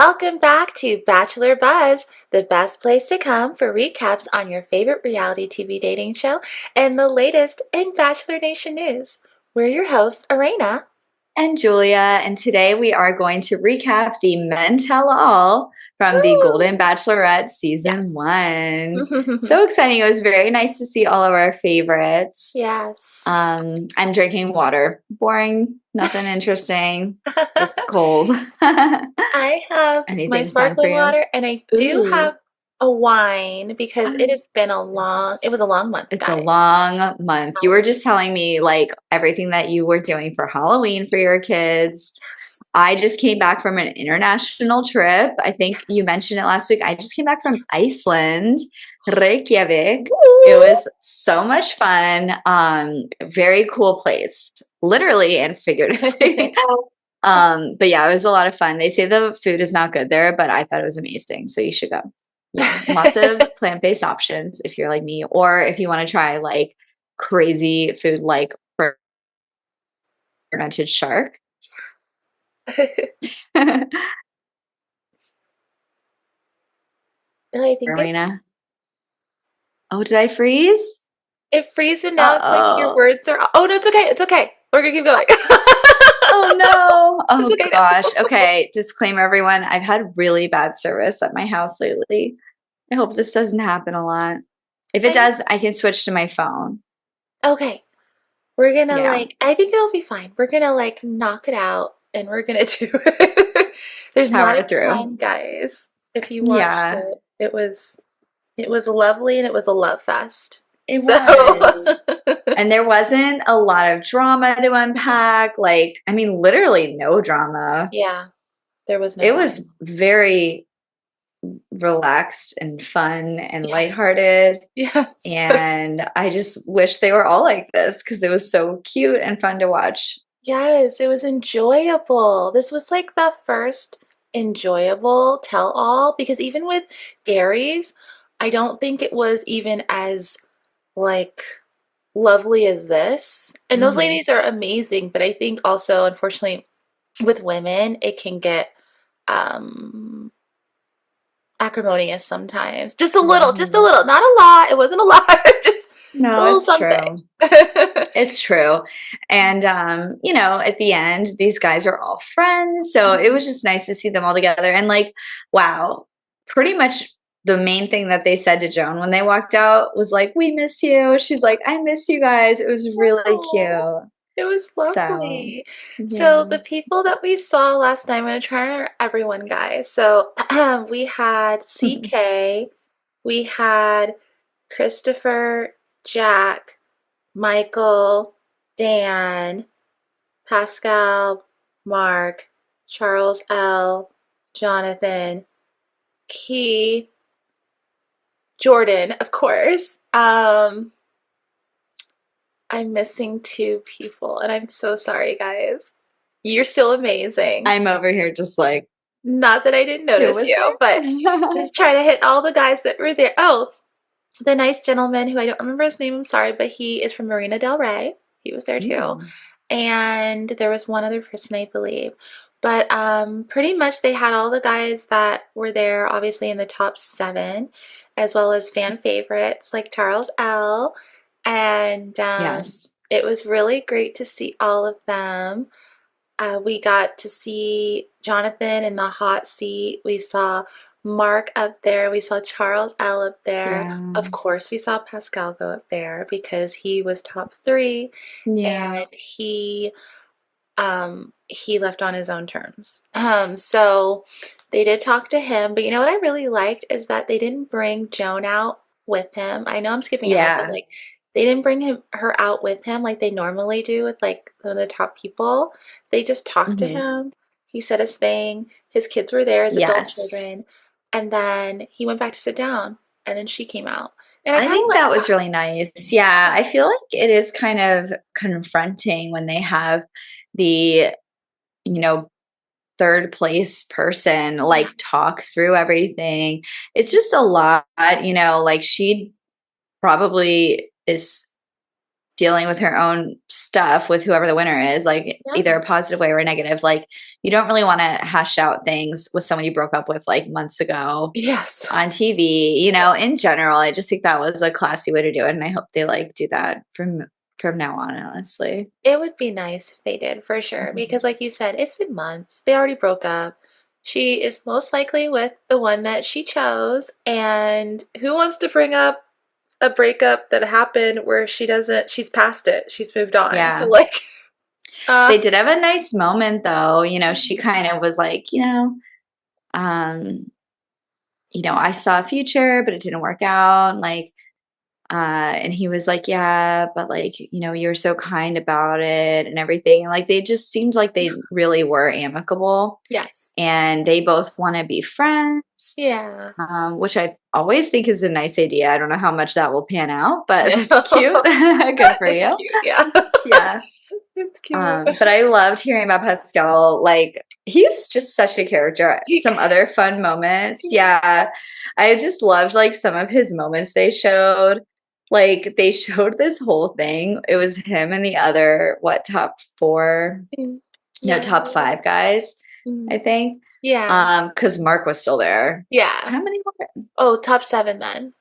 Welcome back to Bachelor Buzz, the best place to come for recaps on your favorite reality TV dating show and the latest in Bachelor Nation news. We're your hosts, Arena. And Julia, and today we are going to recap the Men Tell All from the Woo! Golden Bachelorette Yes. season 1. So exciting. It was very nice to see all of our favorites. Yes. I'm drinking water. Boring, nothing interesting. It's cold. I have my Anything fun for sparkling you? water and I do Ooh. have a wine because it has been it was a long month, It's a guys. long month. You were just telling me like everything that you were doing for Halloween for your kids. Yes. I just came back from an international trip. I think you mentioned it last week. I just came back from Iceland, Reykjavik. It was so much fun. Very cool place, literally and figuratively. But yeah, it was a lot of fun. They say the food is not good there, but I thought it was amazing. So you should go. Yeah, lots of plant-based options if you're like me, or if you want to try like crazy food like fermented shark. I think Rowena. Oh, did I freeze? it freezes and now it's like your Uh-oh. words are. Oh no, it's okay. It's okay. We're gonna keep going. Oh no. It's Oh okay gosh. now. Okay. Disclaimer, everyone. I've had really bad service at my house lately. I hope this doesn't happen a lot. If it does, I can switch to my phone. Okay, we're gonna Yeah. I think it'll be fine. We're gonna knock it out and we're gonna do it. There's not Power a through. ton, guys. If you watched Yeah. it was lovely and it was a love fest. It So was. And there wasn't a lot of drama to unpack. Like, I mean, literally no drama. yeah, there was no It drama. was very relaxed and fun and Yes. lighthearted. Yes. And I just wish they were all like this because it was so cute and fun to watch. Yes, it was enjoyable. This was like the first enjoyable tell all because even with Gary's, I don't think it was even as like lovely as this. And those Hmm. ladies are amazing, but I think also unfortunately with women it can get um acrimonious sometimes. Just a Hmm. little, not a lot. It wasn't a lot, just a No, little it's something. true. It's true. And at the end, these guys are all friends. So it was just nice to see them all together. And like, wow, pretty much the main thing that they said to Joan when they walked out was like, "We miss you." She's like, "I miss you guys." It was really Oh, cute. it was So lovely. So yeah. the people that we saw last night, I'm going to try to remember everyone, guys. So we had CK, we had Christopher, Jack, Michael, Dan, Pascal, Mark, Charles L, Jonathan, Keith, Jordan, of course. I'm missing two people, and I'm so sorry, guys. You're still amazing. I'm over here just like, Not that I didn't who notice was you, but there? just trying to hit all the guys that were there. Oh, the nice gentleman who I don't remember his name, I'm sorry, but he is from Marina Del Rey. He was there too. Ooh. And there was one other person, I believe. But pretty much they had all the guys that were there, obviously in the top 7, as well as fan favorites like Charles L. And Yes. it was really great to see all of them. We got to see Jonathan in the hot seat. We saw Mark up there. We saw Charles L up there. Yeah. Of course, we saw Pascal go up there because he was top 3 Yeah. and he left on his own terms. So they did talk to him, but you know what I really liked is that they didn't bring Joan out with him. I know I'm skipping ahead, but Yeah. like they didn't bring her out with him like they normally do with like some of the top people. They just talked to Hmm. him. He said his thing. His kids were there as adult Yes. children, and then he went back to sit down, and then she came out, and I I kind of think like that was that. really nice. Yeah, I feel like it is kind of confronting when they have the, you know, third place person Yeah. like talk through everything. It's just a lot, like she probably is dealing with her own stuff with whoever the winner is, like either Yeah. a positive way or a negative. Like you don't really want to hash out things with someone you broke up with like months ago Yes. on TV, in general. I just think that was a classy way to do it. And I hope they like do that from now on, honestly. It would be nice if they did, for sure, Mhm. because like you said, it's been months. They already broke up. She is most likely with the one that she chose, and who wants to bring up a breakup that happened where she's past it. She's moved on. So Yeah. like They uh did have a nice moment though. She mhm. kind of was like, um, I saw a future, but it didn't work out. Like, and he was like, yeah, but like, you were so kind about it and everything. And like, they just seemed like they really were amicable Yes. and they both want to be friends, Yeah. which I always think is a nice idea. I don't know how much that will pan out, but Yeah. that's cute. Good for It's you. cute. Yeah. Yeah. It's cute. But I loved hearing about Pascal. Like, he's just such a character. He Some other is. fun moments. He is. Yeah. I just loved like some of his moments they showed. Like, they showed this whole thing. It was him and the other, what, top four? Mm. No, Yeah. top five guys, I Mm. think. Yeah. Because Mark was still there. Yeah. How many were? Oh, top seven then.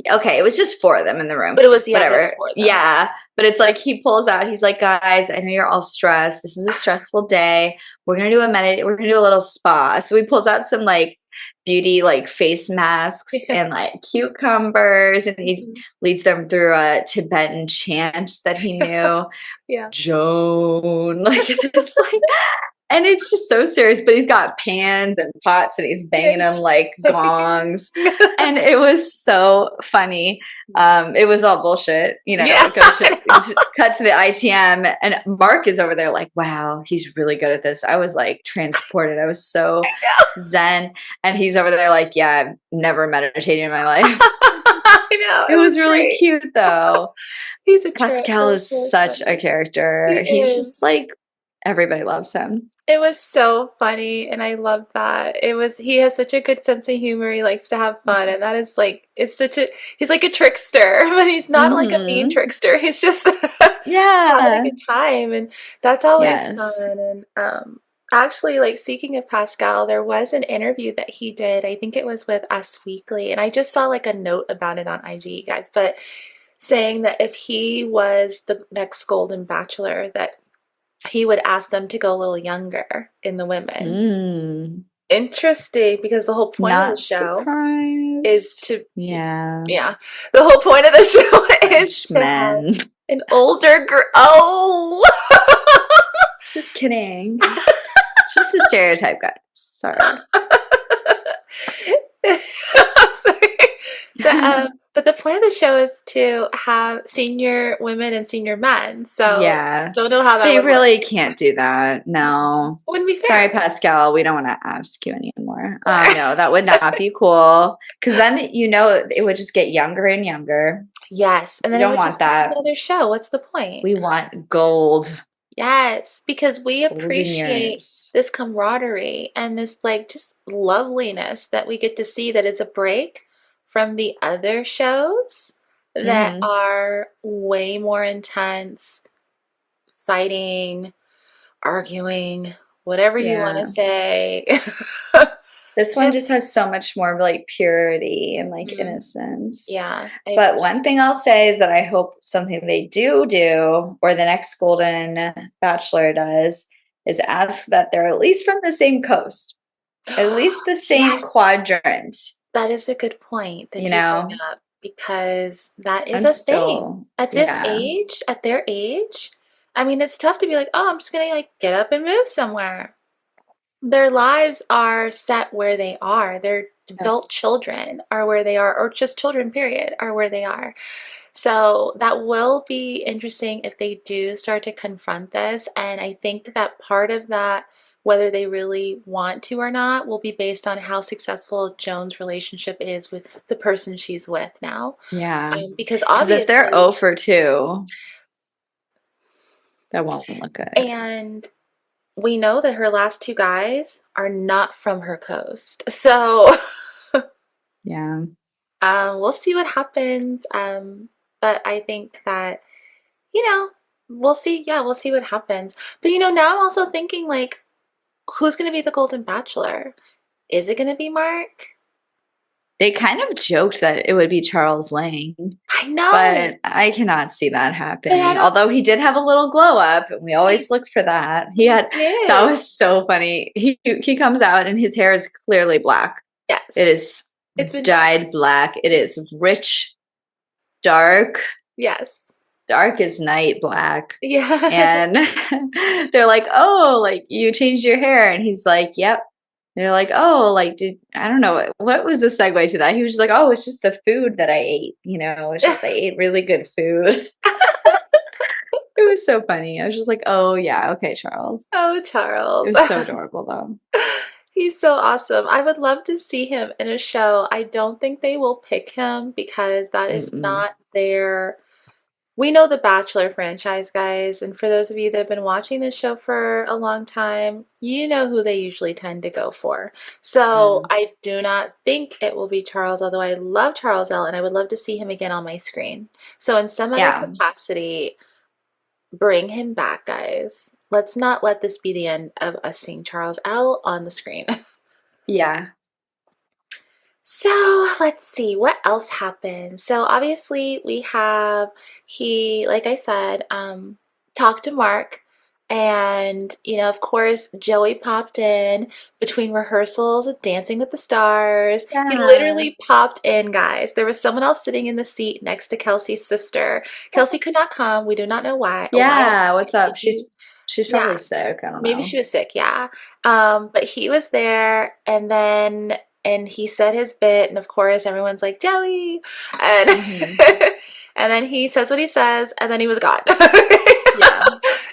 Okay, it was just four of them in the room. But it was, yeah, there was Whatever. four of them. Yeah. But it's like he pulls out, he's like, guys, I know you're all stressed. This is a stressful day. We're gonna do a little spa. So he pulls out some like beauty like face masks Yeah. and like cucumbers, and he Mhm. leads them through a Tibetan chant that he knew. Yeah. Joan, like this, like, and it's just so serious, but he's got pans and pots and he's banging them Yes. like gongs. And it was so funny. It was all bullshit, Yeah, I know. cut to the ITM, and Mark is over there like, wow, he's really good at this. I was like transported. I was so zen. And he's over there like, yeah, I've never meditated in my life. I know. It It was was really great. cute though. He's a trip. It Pascal was is really such a funny. He character. He's is. just like, everybody loves him. It was so funny, and I love that. He has such a good sense of humor. He likes to have fun, and that is like, he's like a trickster, but he's not like a mean Hmm. trickster. He's just just having a Yeah. good time, and that's always Yes. fun. And actually, like speaking of Pascal, there was an interview that he did. I think it was with Us Weekly, and I just saw like a note about it on IG, guys, but saying that if he was the next Golden Bachelor, that he would ask them to go a little younger in the women. Mm. Interesting, because the whole point of the Not show is surprised. to, Yeah. yeah, the whole point of the show is to have Freshmen. an older girl. Oh, Just kidding. Just a stereotype, guys. Sorry. sorry. But the point of the show is to have senior women and senior men. So Yeah. don't know how that They would work. really can't do that. No. Wouldn't be Sorry, fair. Pascal. We don't want to ask you anymore. No, that would not be cool. Because then, it would just get younger and younger. Yes, and We then it don't would want just become that. another show. What's the point? We want gold, Yes, because we golden appreciate years. this camaraderie and this like just loveliness that we get to see that is a break from the other shows that Hmm. are way more intense, fighting, arguing, whatever you want to Yeah. say. This one Just just has so much more like purity and like mm, innocence. yeah, I But one appreciate thing I'll say is that I hope something they do, or the next Golden Bachelor does, is ask that they're at least from the same coast, at that. least the same Yes, quadrant. that is a good point You that you bring know, up because that is I'm a thing. still, At this yeah, age, at their age, I mean, it's tough to be like, "Oh, I'm just gonna like get up and move somewhere." Their lives are set where they are. Their yeah, adult children are where they are, or just children, period, are where they are. So that will be interesting if they do start to confront this. And I think that part of that, whether they really want to or not, will be based on how successful Joan's relationship is with the person she's with now. yeah. Because Because if they're obviously, 0 for 2, that won't look good. and we know that her last two guys are not from her coast. So Yeah. we'll see what happens. But I think that we'll see. Yeah, we'll see what happens. But now I'm also thinking like, who's going to be the Golden Bachelor? Is it going to be Mark? They kind of joked that it would be Charles Lang, I know, but I cannot see that but I happening. don't. Although he did have a little glow up, and we always He look for that. he That did. was so funny. He comes out and his hair is clearly black. It Yes, is it's been done. dyed black. It is rich, dark. Yes. Dark as night black. Yeah. And they're like, "Oh, like you changed your hair." And he's like, "Yep." They're like, "Oh, like I don't know what was the segue to that?" He was just like, "Oh, it's just the food that I ate, it's just I ate really good food." It was so funny. I was just like, "Oh, yeah, okay, Charles." Oh, It Charles. was so adorable though. He's so awesome. I would love to see him in a show. I don't think they will pick him because that is Mm-mm. not their. We know the Bachelor franchise, guys, and for those of you that have been watching this show for a long time, you know who they usually tend to go for. So Mm. I do not think it will be Charles, although I love Charles L. and I would love to see him again on my screen. So in some other Yeah. capacity, bring him back, guys. Let's not let this be the end of us seeing Charles L on the screen. Yeah. So let's see what else happened. So obviously we have he, like I said, talked to Mark, and of course Joey popped in between rehearsals of Dancing with the Stars. He Yeah. literally popped in, guys. There was someone else sitting in the seat next to Kelsey's sister. Kelsey could not come. We do not know why. Yeah. What's She up? didn't. She's Yeah, probably sick. I don't maybe know. she was sick, yeah. But he was there, and he said his bit, and of course everyone's like Joey, and Hmm. and then he says what he says, and then he was gone. Yeah.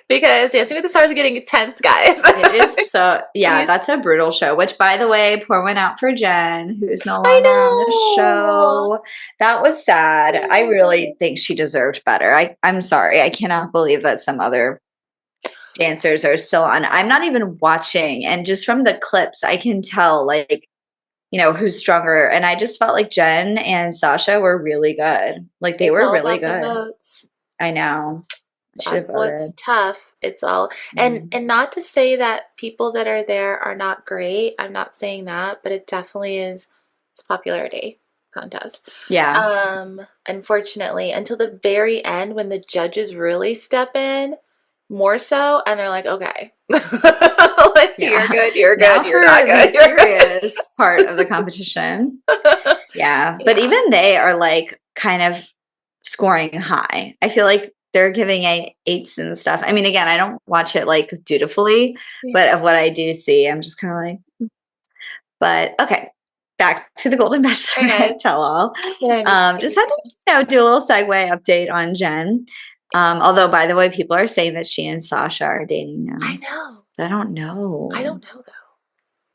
Because Dancing with the Stars are getting intense, guys. It is so, yeah, He's, that's a brutal show, which by the way, pour one out for Jen, who's no I longer on the know. show. That was sad. I Oh. really think she deserved better. I'm sorry. I cannot believe that some other dancers are still on. I'm not even watching. And just from the clips, I can tell like, who's stronger. And I just felt like Jen and Sasha were really good. Like they It's were all really about the good. votes. I know. I should have That's what's voted. tough. It's all, and Mm. and not to say that people that are there are not great. I'm not saying that, but it definitely is. It's a popularity contest. Yeah. Unfortunately, until the very end when the judges really step in, more so, and they're like, okay, like, you're Yeah. good, you're good, Now you're not for the good, you're serious part of the competition. good. Yeah. But Yeah. even they are like kind of scoring high. I feel like they're giving eights and stuff. I mean, again, I don't watch it like dutifully, Yeah. but of what I do see, I'm just kind of like, but okay. Back to the Golden Hey guys, Bachelorette tell all. make me Just had switch to, in. do a little segue update on Jen. Although, by the way, people are saying that she and Sasha are dating I now. know. But I don't I know. don't know though.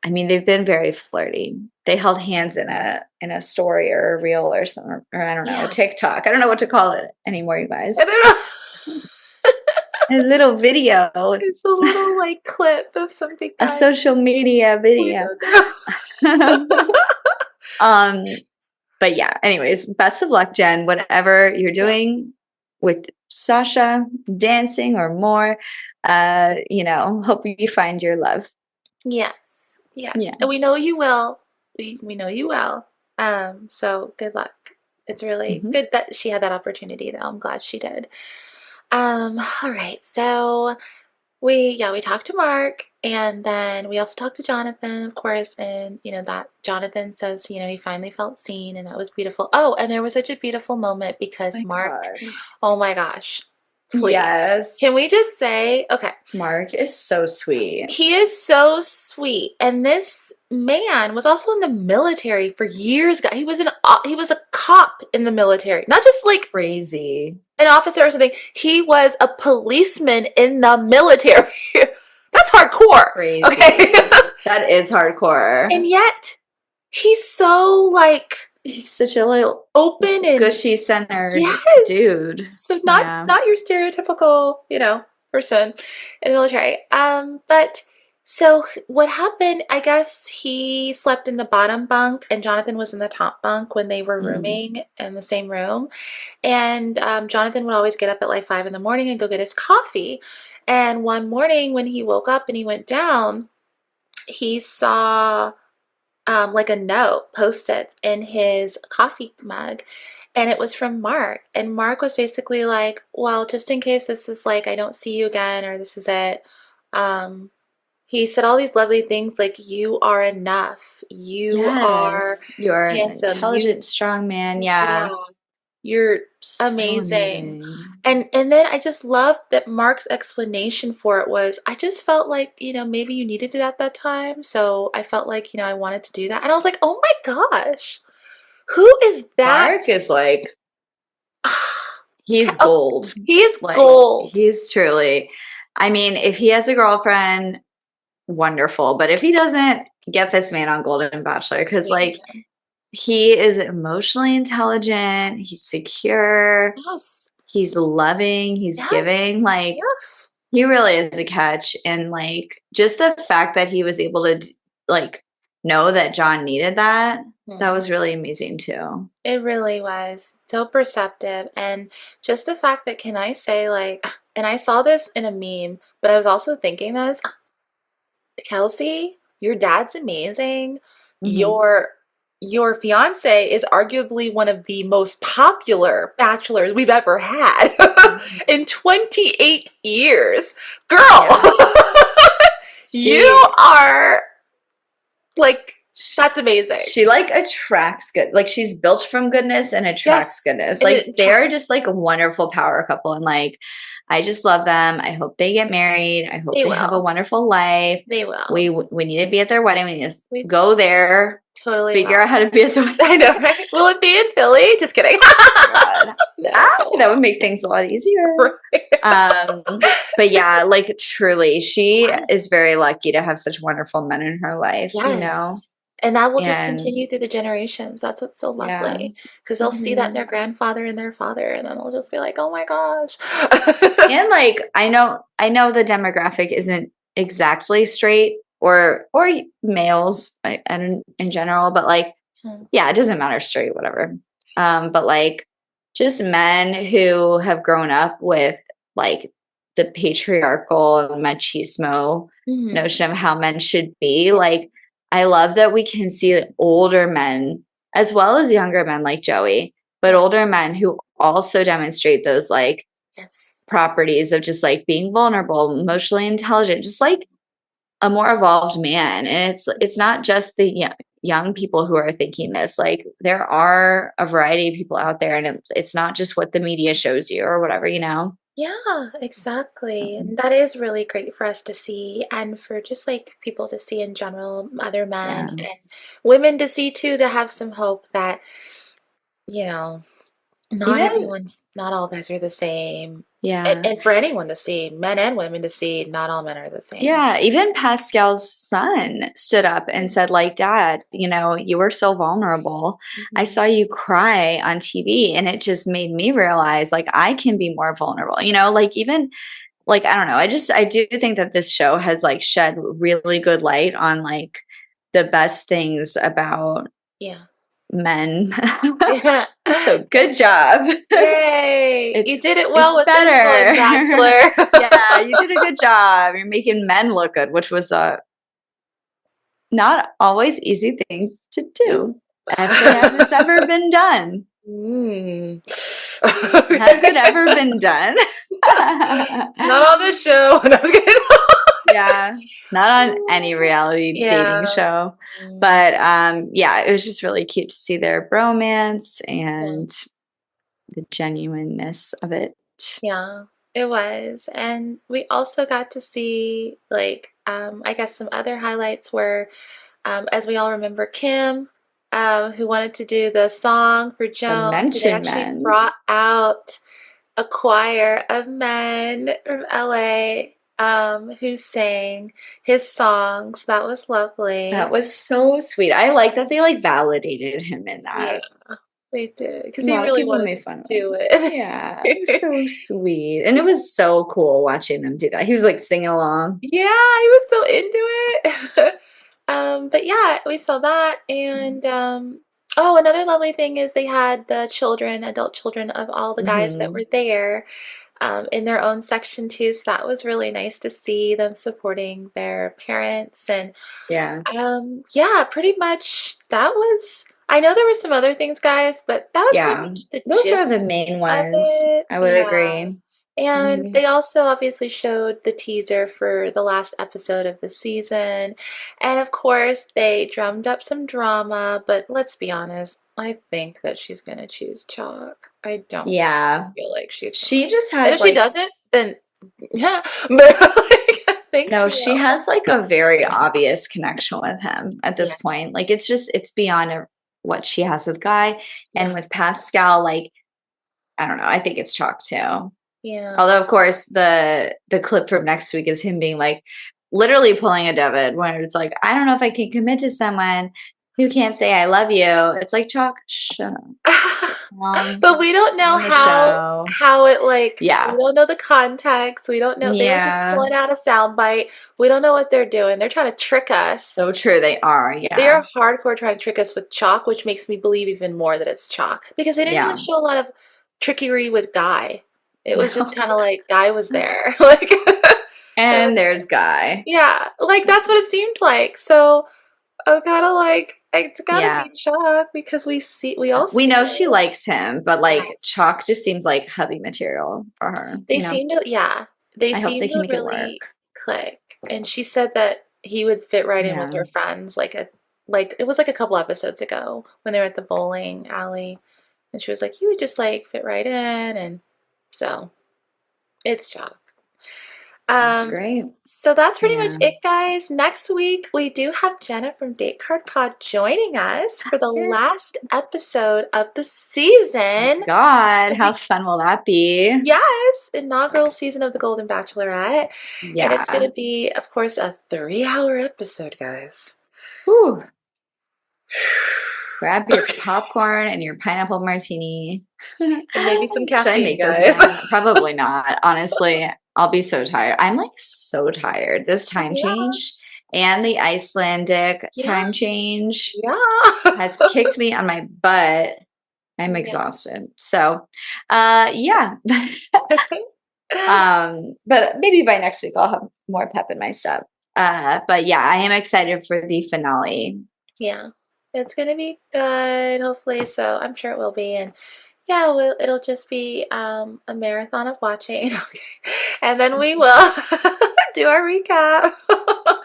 I mean, they've been very flirty. They held hands in a story or a reel or something, or I don't know, a Yeah. TikTok. I don't know what to call it anymore, you guys. I don't know. A little video, It's a little like clip of something, a guys. social media We video. don't know. um, but yeah, anyways, best of luck, Jen. Whatever you're Yeah. doing with Sasha, dancing or more, hope you find your love. Yes. Yes. Yeah. And we know you will. We know you will. So good luck. It's really Hmm. good that she had that opportunity though. I'm glad she did. All right. So we talked to Mark, and then we also talked to Jonathan, of course, and that Jonathan says, he finally felt seen, and that was beautiful. Oh, and there was such a beautiful moment because My Mark, God. oh my gosh, please. Can Yes. we just say, okay, Mark is so sweet. he is so sweet, and this man was also in the military for years. He was a cop in the military, not just like Crazy. an officer or something. He was a policeman in the military. That's hardcore. Okay. Crazy. That is hardcore. And yet he's so like He's such a little open and gushy centered yes. dude. So not Yeah. not your stereotypical, person in the military. But So what happened, I guess he slept in the bottom bunk and Jonathan was in the top bunk when they were Mm. rooming in the same room. And Jonathan would always get up at like 5 in the morning and go get his coffee. And one morning when he woke up and he went down, he saw like a note posted in his coffee mug. And it was from Mark. And Mark was basically like, well, just in case this is like, I don't see you again or this is it. Um, he said all these lovely things like, you are enough. You are Yes, you're an handsome. You, intelligent, strong man. yeah, Yeah, you're so amazing. amazing. And then I just loved that Mark's explanation for it was, I just felt like, maybe you needed it at that time. So I felt like, I wanted to do that. And I was like, oh my gosh, who is that? Mark is like, he's Oh, gold. he is Like, gold. he's truly, I mean, if he has a girlfriend, wonderful. But if he doesn't, get this man on Golden Bachelor because, We need like, him. he is emotionally intelligent, he's Yes. secure, Yes. he's loving, he's Yes. giving. Like, Yes. he really is a catch. And, like, just the fact that he was able to, like, know that John needed that, that Mhm. was really amazing too. It really was so perceptive. And just the fact that, can I say, like, and I saw this in a meme, but I was also thinking this, Kelsey, your dad's amazing. Hmm. Your fiance is arguably one of the most popular bachelors we've ever had in 28 years. Girl, Yeah. you She are like, that's amazing. she like attracts good, like she's built from goodness and attracts Yes. goodness. And Like it they attracts. are just like a wonderful power couple. And like I just love them. I hope they get married. I hope They they have a will. wonderful life. They we will. we need to be at their wedding. We need to We go there, totally figure out will. how to be at the wedding. I know, right? Will it be in Philly? Just kidding. God. No. That would make things a lot easier. um but yeah, like truly she is very lucky to have such wonderful men in her life, you know. Yes. And that will just And continue through the generations. That's what's so yeah. lovely. Because they'll see that in Hmm. their grandfather and their father, and then they'll just be like, oh my gosh. And like I know the demographic isn't exactly straight or males in general, but like Hmm. yeah, it doesn't matter straight, whatever. But like just men who have grown up with like the patriarchal machismo Mhm. notion of how men should be. Like I love that we can see older men as well as younger men like Joey, but Yeah. older men who also demonstrate those like Yes. properties of just like being vulnerable, emotionally intelligent, just like a more evolved man. And it's not just the young people who are thinking this. Like there are a variety of people out there, and it's not just what the media shows you or whatever, you know. Yeah, exactly. Um, And that is really great for us to see and for just like people to see in general, other men yeah. and women to see too, to have some hope that, you know, Even not all guys are the same. yeah. And for anyone to see, men and women to see, not all men are the same. Yeah, even Pascal's son stood up and said, like, Dad, you were so vulnerable. I Mhm. saw you cry on TV, and it just made me realize, like, I can be more vulnerable, like, even, like, I don't know. I do think that this show has, like, shed really good light on, like, the best things about Yeah. men. Yeah. So good job. Yay! You It's did it well it's with this one, better. Bachelor. Yeah, you did a good job. You're making men look good, which was a not always easy thing to do. Actually, has this ever been done? Mm. Has it ever been done? Not on this show. No, I'm just kidding. Yeah, not on any reality dating Yeah. show. Mm, But yeah, it was just really cute to see their bromance yeah. and the genuineness of it. Yeah, it was. And we also got to see, like, I guess some other highlights were, as we all remember, Kim, who wanted to do the song for The Joan. So they mention actually men. brought out a choir of men from LA, who sang his songs. That was That lovely. was so sweet. I like that they like validated him in Yeah. that. They did because A he lot of really people wanted made to fun of do him. Yeah, it was it. so sweet. And it was so cool watching them do that. He was like singing along. Yeah, he was so into it. But yeah, we saw that, and oh, another lovely thing is they had the children, adult children of all the guys that Hmm. were there, in their own section too. So that was really nice to see them supporting their parents, and Yeah. yeah, pretty much that was. I know there were some other things, guys, but that was pretty Yeah. much the Those were the gist main of ones. it. I would Yeah. agree. And Mhm. they also obviously showed the teaser for the last episode of the season. And of course, they drummed up some drama, but let's be honest, I think that she's going to choose Chalk. I don't Yeah. feel like she's not. She just And has if she like, doesn't, then yeah, but like, I think no, she she will. has like a very obvious connection with him at this Yeah, point. Like it's beyond what she has with Guy and yeah, with Pascal. Like, I don't know. I think it's chalk too. yeah. Although, of course, the clip from next week is him being like literally pulling a David where it's like, I don't know if I can commit to someone who can't say I love you. It's like chalk, shut up. Sit down But we don't know on the show. how it like we Yeah. don't know the context. We don't know. They were just Yeah. pulling out a soundbite. We don't know what they're doing. They're trying to trick us. So true. They are. They Yeah. are hardcore trying to trick us with chalk, which makes me believe even more that it's chalk because they didn't even Yeah. show a lot of trickery with Guy. It was just No. kind of like Guy was there. Like it And was there's Guy. yeah, like that's what it seemed like. So I'm kind of like it's gotta Yeah. be chalk because we all We see know she it. likes him, but like Yes. chalk just seems like hubby material for her, They seem to, yeah, they I hope they seem can to make it really work. click. And she said that he would fit right in with Yeah. her friends, like it was like a couple episodes ago when they were at the bowling alley, and she was like, "You would just like fit right in," and so it's chalk. That's Um, great. so that's pretty much Yeah. it, guys. Next week we do have Jenna from Date Card Pod joining us for the last episode of the Oh season. my God, how The fun will that be? Yes, inaugural season of the Golden Bachelorette. And it's going Yeah. to be, of course, a 3-hour episode, guys. Whew. Grab your Okay. popcorn and your pineapple martini. And maybe some Should I caffeine, make this guys. again? Probably not. Honestly, I'll be so tired. I'm like so tired. This time Yeah, change and the Icelandic yeah, time change yeah. has kicked me on my butt. I'm Yeah. exhausted. So, yeah. But maybe by next week I'll have more pep in my step. But yeah, I am excited for the finale. Yeah. It's going to be good, hopefully. So I'm sure it will be. And yeah, it'll just be a marathon of watching. Okay. And then we will do our recap.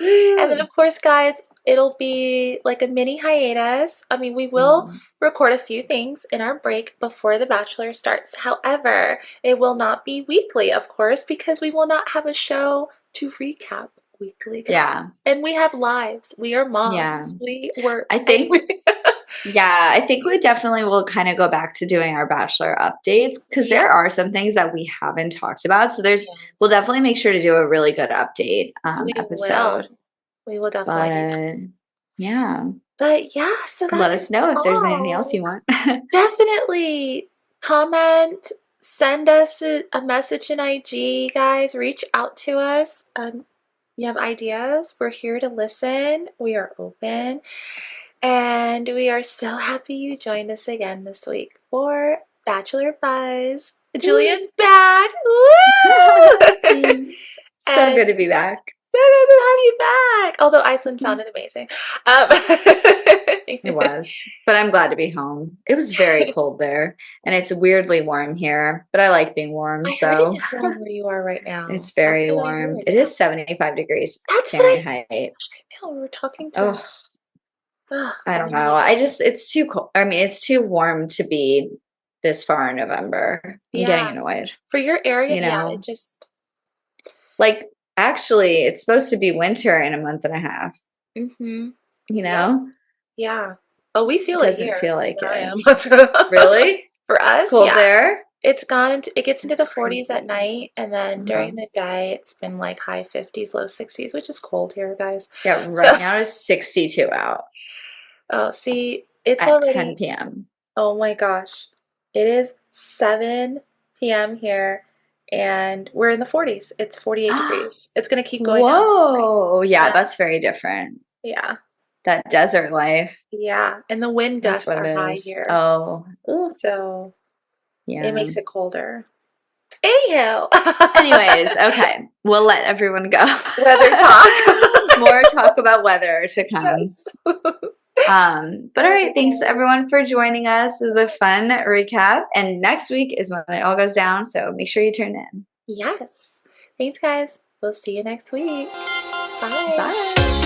And then, Woo! of course, guys, it'll be like a mini hiatus. I mean, we will Mhm. record a few things in our break before The Bachelor starts. However, it will not be weekly, of course, because we will not have a show to recap weekly, Yeah, guys. And we have lives. We are yeah. moms. We work. I And think, yeah, I think we definitely will kind of go back to doing our Bachelor updates because yeah, there are some things that we haven't talked about. So we'll yes, definitely make sure to do a really good update we episode. will. We will definitely do that. But yeah, But yeah, so that let us is know if there's anything else all. you want. Definitely comment, send us a message in IG, guys. Reach out to us. You have ideas? We're here to listen. We are open. And we are so happy you joined us again this week for Bachelor Buzz. Julia's Woo! back. Woo! Thanks. So And good to be back. so good to have you back. Although Iceland sounded amazing. Um, It was, but I'm glad to be home. It was very cold there, and it's weirdly warm here, but I like being warm, I heard it so is warm where you are right now. it's That's very what I warm. heard. It Yeah. is 75 degrees That's what I Fahrenheit. gosh, I know. We were talking to Oh, I and don't then you're know. like, It's too cold. I mean, it's too warm to be this far in November. I'm getting yeah. annoyed, For your area, you yeah, it know? just Like, actually, it's supposed to be winter in a month and a half, mm-hmm. you Yep. know? Yeah. Oh, we It feel it doesn't here feel like where I it. am. Really? For It's us, cold yeah. there? It gets into That's the 40s at crazy. night, and then Uh-huh. during the day it's been like high 50s, low 60s, which is cold here, guys. Yeah, So right now it's 62 out oh, see, it's at 10 already p.m. Oh my gosh. It is 7 p.m. here and we're in the 40s. It's 48 degrees. It's going to keep going down to the 40s. Whoa. Yeah, Yeah. that's very different. Yeah. That desert life. Yeah. And the wind That's gusts what are it high is. here. Oh, ooh, So it yeah. makes it colder. Anyhow, Anyways, okay. We'll let everyone go. weather talk. More talk about weather to come. Yes. But all right, thanks everyone for joining us. It was a fun recap. And next week is when it all goes down. So make sure you tune in. Yes. Thanks, guys. We'll see you next week. Bye. Bye.